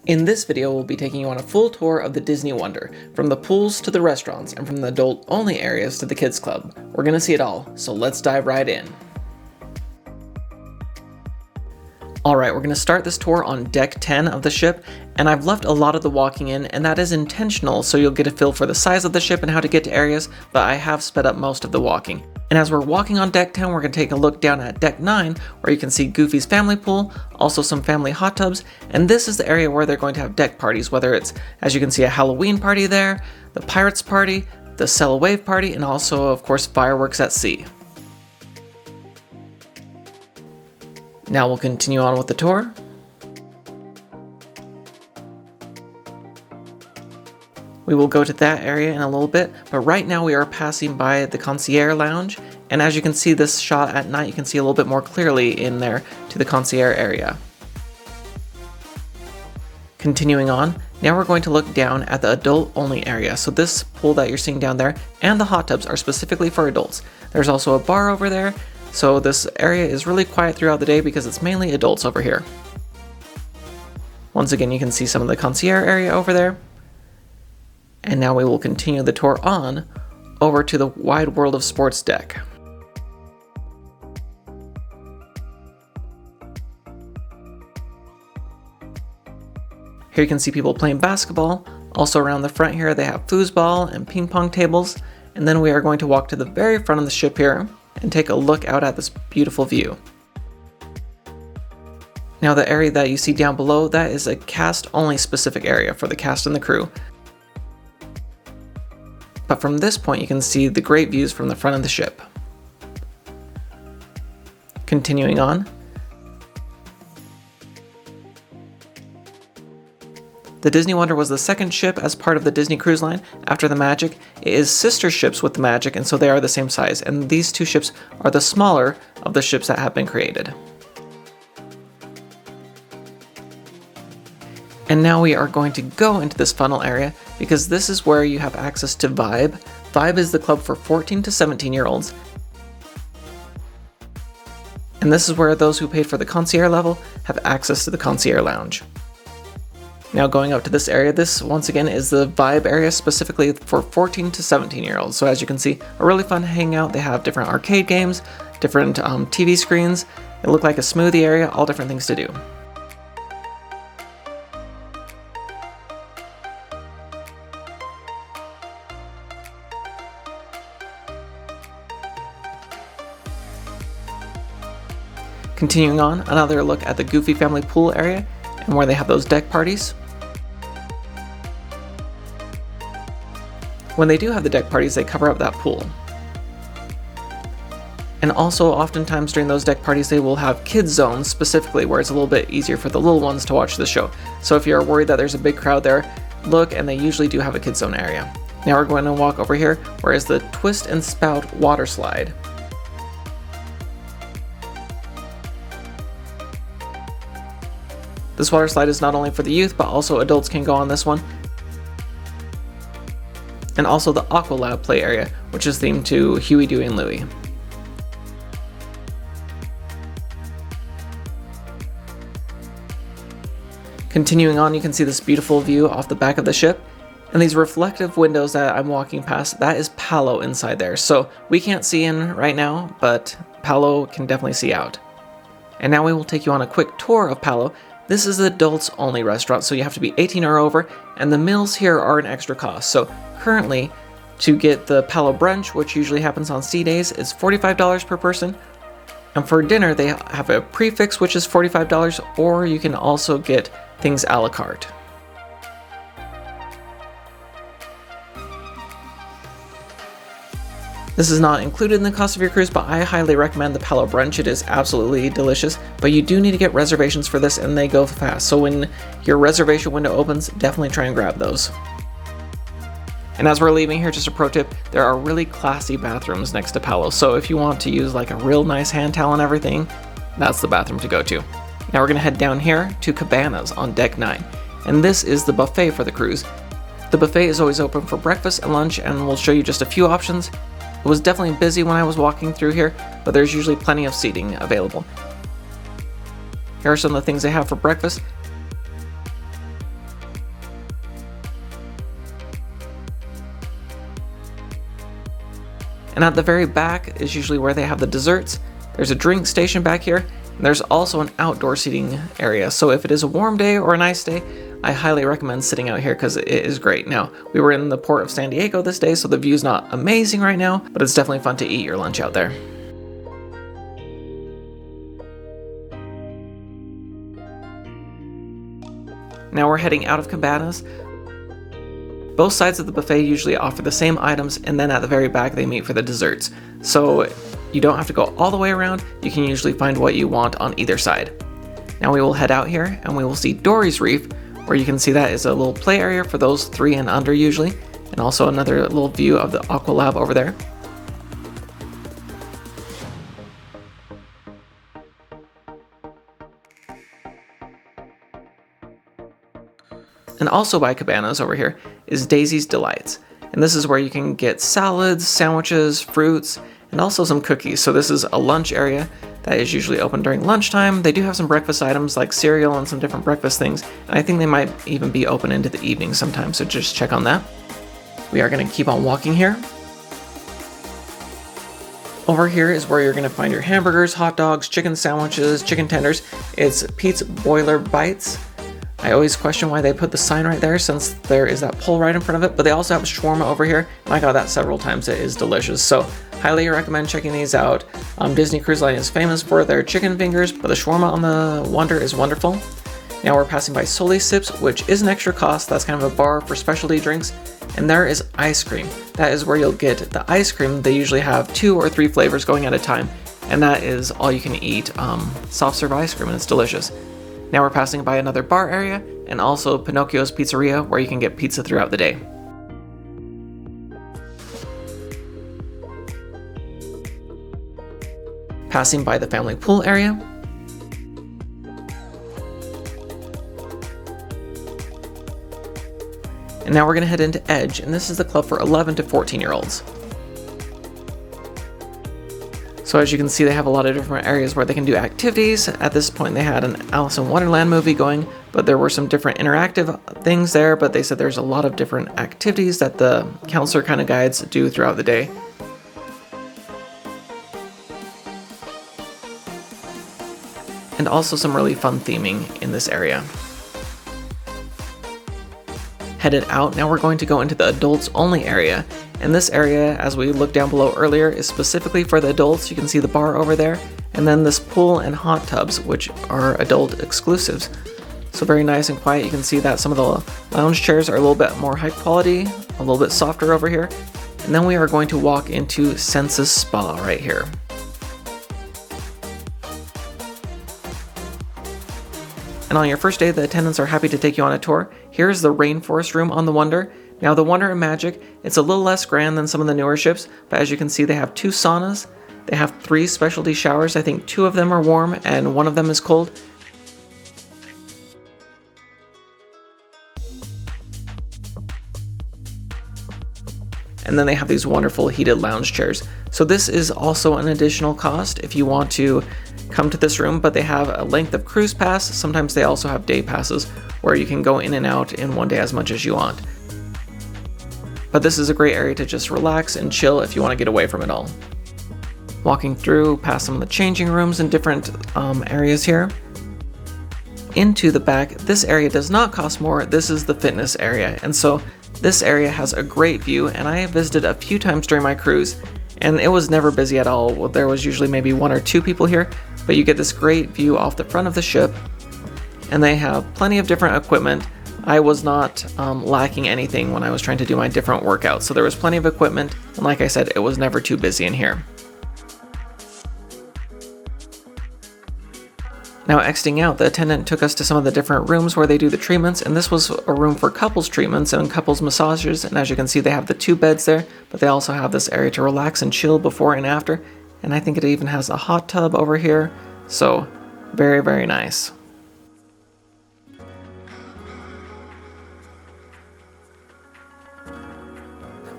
In this video, we'll be taking you on a full tour of the Disney Wonder, from the pools to the restaurants, and from the adult-only areas to the kids club. We're gonna see it all, so let's dive right in. Alright, we're gonna start this tour on deck 10 of the ship, and I've left a lot of the walking in, and that is intentional so you'll get a feel for the size of the ship and how to get to areas, but I have sped up most of the walking. And as we're walking on deck 10, we're going to take a look down at deck 9, where you can see Goofy's family pool, also some family hot tubs, and this is the area where they're going to have deck parties, whether it's, as you can see, a Halloween party there, the Pirates party, the Sail a Wave party, and also, of course, fireworks at sea. Now we'll continue on with the tour. We will go to that area in a little bit, but right now we are passing by the concierge lounge, and as you can see this shot at night, you can see a little bit more clearly in there to the concierge area. Continuing on, now we're going to look down at the adult-only area. So this pool that you're seeing down there and the hot tubs are specifically for adults. There's also a bar over there, so this area is really quiet throughout the day because it's mainly adults over here. Once again, you can see some of the concierge area over there. And now we will continue the tour on over to the Wide World of Sports deck. Here you can see people playing basketball. Also around the front here they have foosball and ping pong tables. And then we are going to walk to the very front of the ship here and take a look out at this beautiful view. Now the area that you see down below, that is a cast only specific area for the cast and the crew. But from this point you can see the great views from the front of the ship. Continuing on. The Disney Wonder was the second ship as part of the Disney Cruise Line after the Magic. It is sister ships with the Magic, and so they are the same size, and these two ships are the smaller of the ships that have been created. And now we are going to go into this funnel area because this is where you have access to Vibe. Vibe is the club for 14 to 17-year-olds. And this is where those who paid for the concierge level have access to the concierge lounge. Now going up to this area, this once again is the Vibe area specifically for 14 to 17-year-olds. So as you can see, a really fun hangout. They have different arcade games, different TV screens. It looked like a smoothie area, all different things to do. Continuing on, another look at the Goofy family pool area and where they have those deck parties. When they do have the deck parties, they cover up that pool. And also oftentimes during those deck parties they will have kids zones specifically where it's a little bit easier for the little ones to watch the show. So if you're worried that there's a big crowd there, look, and they usually do have a kids zone area. Now we're going to walk over here where is the Twist and Spout water slide. This water slide is not only for the youth, but also adults can go on this one. And also the Aqua Lab play area, which is themed to Huey, Dewey, and Louie. Continuing on, you can see this beautiful view off the back of the ship. And these reflective windows that I'm walking past, that is Palo inside there. So we can't see in right now, but Palo can definitely see out. And now we will take you on a quick tour of Palo. This is the adults only restaurant, so you have to be 18 or over, and the meals here are an extra cost. So currently, to get the Palo brunch, which usually happens on sea days, is $45 per person. And for dinner, they have a prefix, which is $45, or you can also get things a la carte. This is not included in the cost of your cruise, but I highly recommend the Palo brunch. It is absolutely delicious, but you do need to get reservations for this and they go fast. So when your reservation window opens, definitely try and grab those. And as we're leaving here, just a pro tip, there are really classy bathrooms next to Palo. So if you want to use like a real nice hand towel and everything, that's the bathroom to go to. Now we're gonna head down here to Cabanas on deck 9. And this is the buffet for the cruise. The buffet is always open for breakfast and lunch, and we'll show you just a few options. It was definitely busy when I was walking through here, but there's usually plenty of seating available. Here are some of the things they have for breakfast. And at the very back is usually where they have the desserts. There's a drink station back here, and there's also an outdoor seating area. So if it is a warm day or a nice day, I highly recommend sitting out here because it is great. Now, we were in the port of San Diego this day, so the view's not amazing right now, but it's definitely fun to eat your lunch out there. Now we're heading out of Cabanas. Both sides of the buffet usually offer the same items, and then at the very back they meet for the desserts. So you don't have to go all the way around, you can usually find what you want on either side. Now we will head out here and we will see Dory's Reef, where you can see that is a little play area for those 3 and under usually, and also another little view of the Aqua Lab over there. And also by Cabanas over here is Daisy's Delights. And this is where you can get salads, sandwiches, fruits, and also some cookies. So this is a lunch area that is usually open during lunchtime. They do have some breakfast items like cereal and some different breakfast things. And I think they might even be open into the evening sometimes, so just check on that. We are going to keep on walking here. Over here is where you're going to find your hamburgers, hot dogs, chicken sandwiches, chicken tenders. It's Pete's Boiler Bites. I always question why they put the sign right there since there is that pole right in front of it, but they also have shawarma over here, and I got that several times. It is delicious, so highly recommend checking these out. Disney Cruise Line is famous for their chicken fingers, but the shawarma on the Wonder is wonderful. Now we're passing by Soli Sips, which is an extra cost. That's kind of a bar for specialty drinks, and there is ice cream. That is where you'll get the ice cream. They usually have 2 or 3 flavors going at a time, and that is all you can eat soft serve ice cream, and it's delicious. Now we're passing by another bar area, and also Pinocchio's Pizzeria, where you can get pizza throughout the day. Passing by the family pool area. And now we're going to head into Edge, and this is the club for 11 to 14-year-olds. So as you can see, they have a lot of different areas where they can do activities. At this point, they had an Alice in Wonderland movie going, but there were some different interactive things there, but they said there's a lot of different activities that the counselor kind of guides do throughout the day. And also some really fun theming in this area. Headed out, now we're going to go into the adults only area. And this area, as we looked down below earlier, is specifically for the adults. You can see the bar over there, and then this pool and hot tubs, which are adult exclusives. So very nice and quiet. You can see that some of the lounge chairs are a little bit more high quality, a little bit softer over here. And then we are going to walk into Senses Spa right here. And on your first day, the attendants are happy to take you on a tour. Here's the Rainforest Room on the Wonder. Now the Wonder and Magic, it's a little less grand than some of the newer ships, but as you can see, they have 2 saunas. They have 3 specialty showers. I think 2 of them are warm and 1 of them is cold. And then they have these wonderful heated lounge chairs. So this is also an additional cost if you want to come to this room, but they have a length of cruise pass. Sometimes they also have day passes where you can go in and out in one day as much as you want. But this is a great area to just relax and chill if you want to get away from it all. Walking through past some of the changing rooms and different areas here. Into the back, this area does not cost more. This is the fitness area, and so this area has a great view, and I visited a few times during my cruise, and it was never busy at all. Well, there was usually maybe 1 or 2 people here, but you get this great view off the front of the ship, and they have plenty of different equipment. I was not lacking anything when I was trying to do my different workouts, so there was plenty of equipment, and like I said, it was never too busy in here. Now exiting out, the attendant took us to some of the different rooms where they do the treatments, and this was a room for couples treatments and couples massages, and as you can see, they have the 2 beds there, but they also have this area to relax and chill before and after, and I think it even has a hot tub over here, so very, very nice.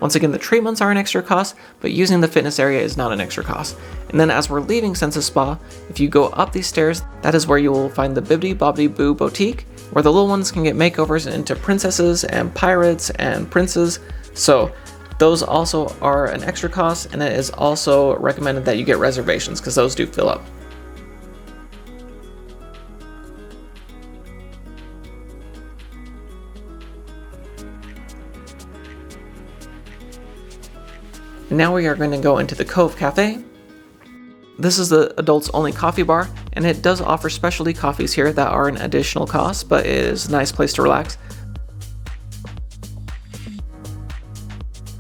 Once again, the treatments are an extra cost, but using the fitness area is not an extra cost. And then as we're leaving Senses Spa, if you go up these stairs, that is where you will find the Bibbidi Bobbidi Boo Boutique, where the little ones can get makeovers into princesses and pirates and princes. So Those also are an extra cost, and it is also recommended that you get reservations because those do fill up. Now we are going to go into the Cove Cafe. This is the adults only coffee bar, and it does offer specialty coffees here that are an additional cost, but it is a nice place to relax.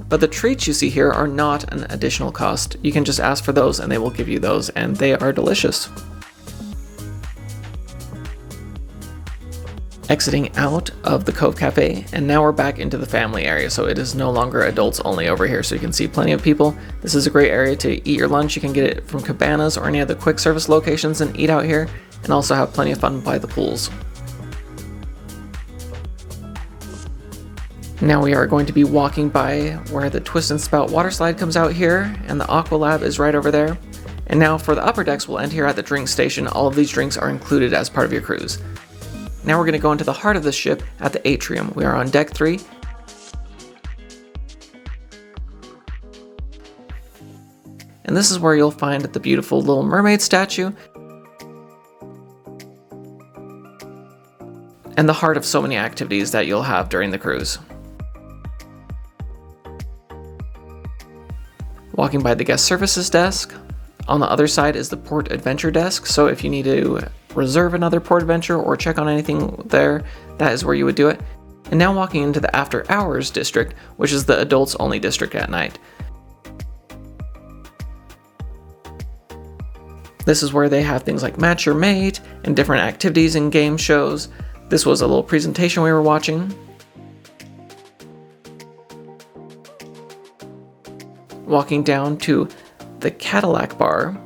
But the treats you see here are not an additional cost. You can just ask for those and they will give you those, and they are delicious. Exiting out of the Cove Cafe, and now we're back into the family area, so it is no longer adults only over here, so you can see plenty of people. This is a great area to eat your lunch. You can get it from Cabanas or any of the quick service locations and eat out here, and also have plenty of fun by the pools. Now we are going to be walking by where the Twist and Spout water slide comes out here, and the Aqua Lab is right over there. And now for the upper decks, we'll end here at the drink station. All of these drinks are included as part of your cruise. Now we're going to go into the heart of the ship at the atrium. We are on deck 3. And this is where you'll find the beautiful Little Mermaid statue and the heart of so many activities that you'll have during the cruise. Walking by the guest services desk. On the other side is the port adventure desk, so if you need to reserve another port adventure or check on anything there, that is where you would do it. And now walking into the after hours district, which is the adults only district at night. This is where they have things like Match Your Mate and different activities and game shows. This was a little presentation we were watching. Walking down to the Cadillac bar.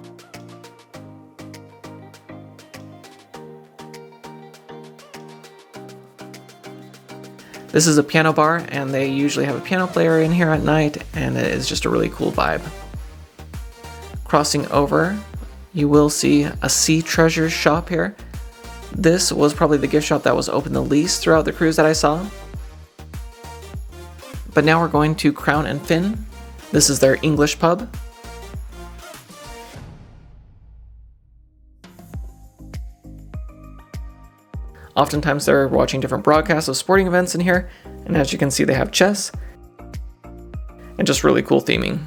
This is a piano bar, and they usually have a piano player in here at night, and it is just a really cool vibe. Crossing over, you will see a Sea Treasures shop here. This was probably the gift shop that was open the least throughout the cruise that I saw. But now we're going to Crown and Fin. This is their English pub. Oftentimes they're watching different broadcasts of sporting events in here, and as you can see they have chess and just really cool theming.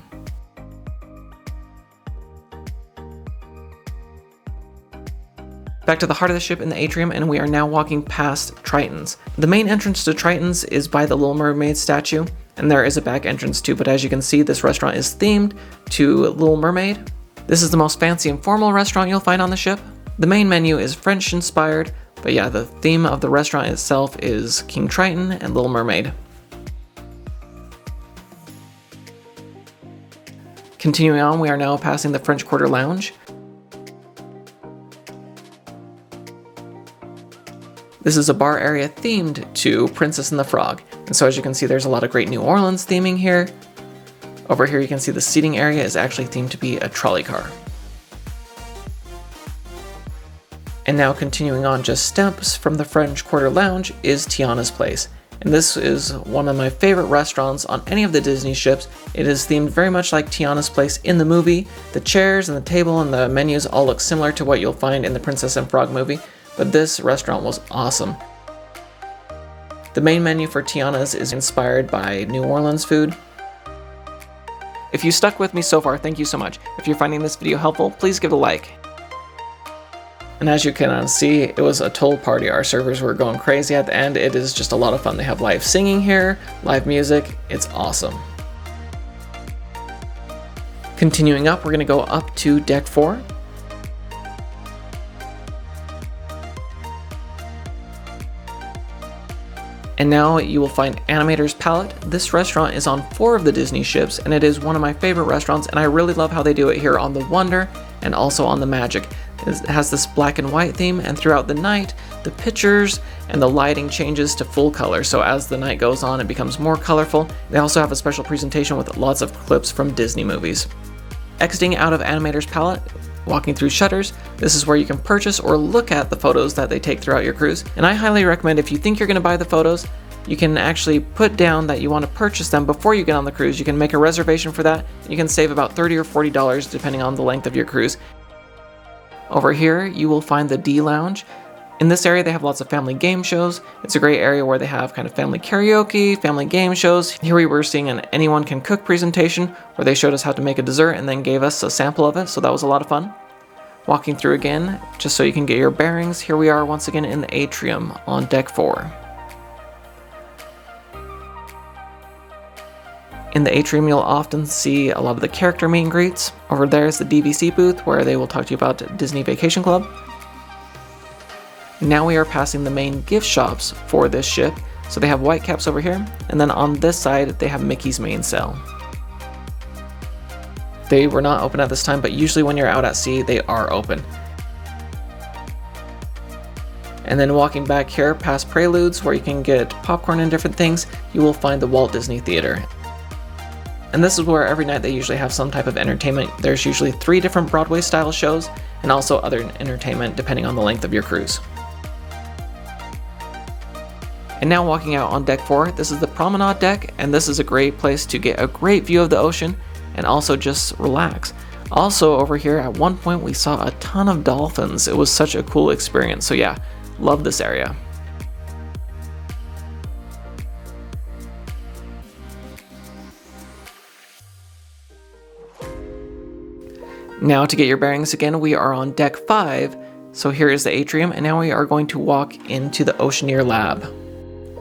Back to the heart of the ship in the atrium, and we are now walking past Triton's. The main entrance to Triton's is by the Little Mermaid statue, and there is a back entrance too, but as you can see this restaurant is themed to Little Mermaid. This is the most fancy and formal restaurant you'll find on the ship. The main menu is French inspired, but yeah, the theme of the restaurant itself is King Triton and Little Mermaid. Continuing on, we are now passing the French Quarter Lounge. This is a bar area themed to Princess and the Frog, and so as you can see there's a lot of great New Orleans theming here. Over here you can see the seating area is actually themed to be a trolley car. And now continuing on just steps from the French Quarter Lounge is Tiana's Place. And this is one of my favorite restaurants on any of the Disney ships. It is themed very much like Tiana's Place in the movie. The chairs and the table and the menus all look similar to what you'll find in the Princess and Frog movie, but this restaurant was awesome. The main menu for Tiana's is inspired by New Orleans food. If you stuck with me so far, thank you so much. If you're finding this video helpful, please give it a like. And as you can see, it was a total party. Our servers were going crazy at the end. It is just a lot of fun. They have live singing here, live music. It's awesome. Continuing up, we're going to go up to Deck 4. And now you will find Animator's Palette. This restaurant is on 4 of the Disney ships, and it is one of my favorite restaurants, and I really love how they do it here on the Wonder and also on the Magic. It has this black and white theme, and throughout the night, the pictures and the lighting changes to full color, so as the night goes on, it becomes more colorful. They also have a special presentation with lots of clips from Disney movies. Exiting out of Animator's Palette, walking through Shutters, this is where you can purchase or look at the photos that they take throughout your cruise. And I highly recommend, if you think you're going to buy the photos, you can actually put down that you want to purchase them before you get on the cruise. You can make a reservation for that. You can save about $30 or $40 depending on the length of your cruise. Over here, you will find the D Lounge. In this area, they have lots of family game shows. It's a great area where they have kind of family karaoke, family game shows. Here we were seeing an Anyone Can Cook presentation where they showed us how to make a dessert and then gave us a sample of it, so that was a lot of fun. Walking through again, just so you can get your bearings, here we are once again in the atrium on deck 4. In the atrium, you'll often see a lot of the character meet and greets. Over there is the DVC booth where they will talk to you about Disney Vacation Club. Now we are passing the main gift shops for this ship. So they have Whitecaps over here, and then on this side they have Mickey's main sale. They were not open at this time, but usually when you're out at sea, they are open. And then walking back here past Preludes, where you can get popcorn and different things, you will find the Walt Disney Theater. And this is where every night they usually have some type of entertainment. There's usually 3 different Broadway style shows, and also other entertainment depending on the length of your cruise. And now walking out on deck 4, this is the promenade deck, and this is a great place to get a great view of the ocean and also just relax. Also over here at one point we saw a ton of dolphins. It was such a cool experience. So yeah, love this area. Now to get your bearings again, we are on deck 5. So here is the atrium, and now we are going to walk into the Oceaneer Lab.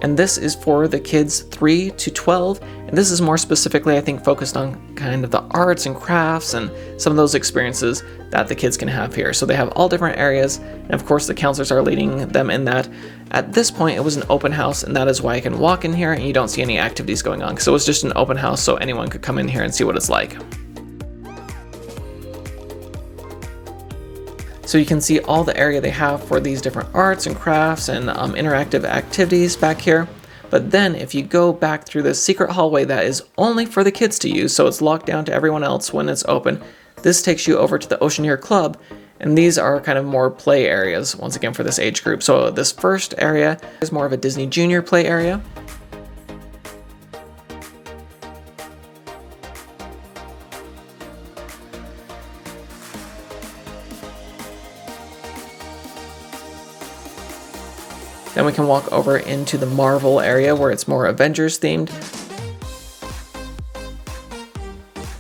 And this is for the kids 3 to 12, and this is more specifically, I think, focused on kind of the arts and crafts and some of those experiences that the kids can have here. So they have all different areas, and of course the counselors are leading them in that. At this point, it was an open house, and that is why I can walk in here and you don't see any activities going on, because it was just an open house, so anyone could come in here and see what it's like. So you can see all the area they have for these different arts and crafts and interactive activities back here. But then if you go back through this secret hallway that is only for the kids to use, so it's locked down to everyone else when it's open, this takes you over to the Oceaneer Club, and these are kind of more play areas, once again, for this age group. So this first area is more of a Disney Junior play area. Then we can walk over into the Marvel area where it's more Avengers themed.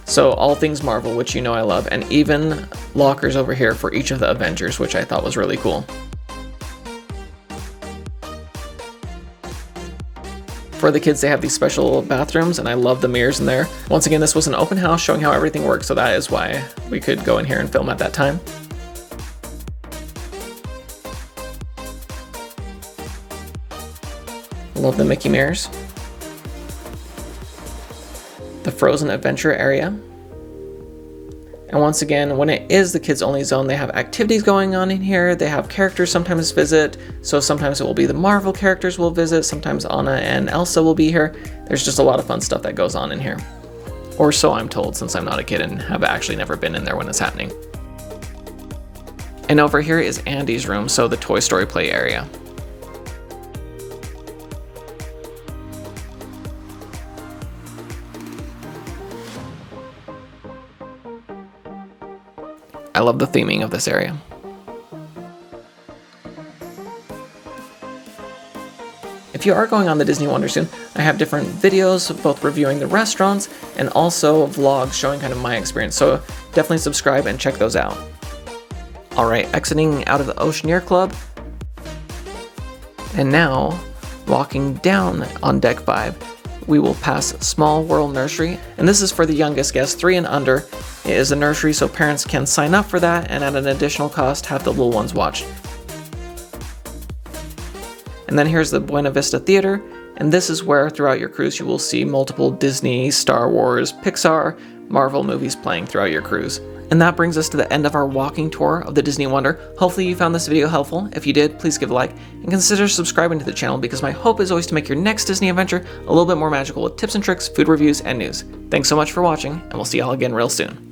So all things Marvel, which you know I love, and even lockers over here for each of the Avengers, which I thought was really cool. For the kids, they have these special bathrooms, and I love the mirrors in there. Once again, this was an open house showing how everything works, so that is why we could go in here and film at that time. Love the Mickey mirrors. The Frozen Adventure area. And once again, when it is the kids only zone, they have activities going on in here. They have characters sometimes visit. So sometimes it will be the Marvel characters will visit. Sometimes Anna and Elsa will be here. There's just a lot of fun stuff that goes on in here. Or so I'm told, since I'm not a kid and have actually never been in there when it's happening. And over here is Andy's room, so the Toy Story play area. I love the theming of this area. If you are going on the Disney Wonder soon, I have different videos, both reviewing the restaurants and also vlogs showing kind of my experience, so definitely subscribe and check those out. Alright, exiting out of the Oceaneer Club, and now walking down on deck 5. We will pass Small World Nursery, and this is for the youngest guests, 3 and under. It is a nursery, so parents can sign up for that and at an additional cost have the little ones watch. And then here's the Buena Vista Theater, and this is where throughout your cruise you will see multiple Disney, Star Wars, Pixar, Marvel movies playing throughout your cruise. And that brings us to the end of our walking tour of the Disney Wonder. Hopefully you found this video helpful. If you did, please give a like and consider subscribing to the channel, because my hope is always to make your next Disney adventure a little bit more magical with tips and tricks, food reviews, and news. Thanks so much for watching, and we'll see y'all again real soon.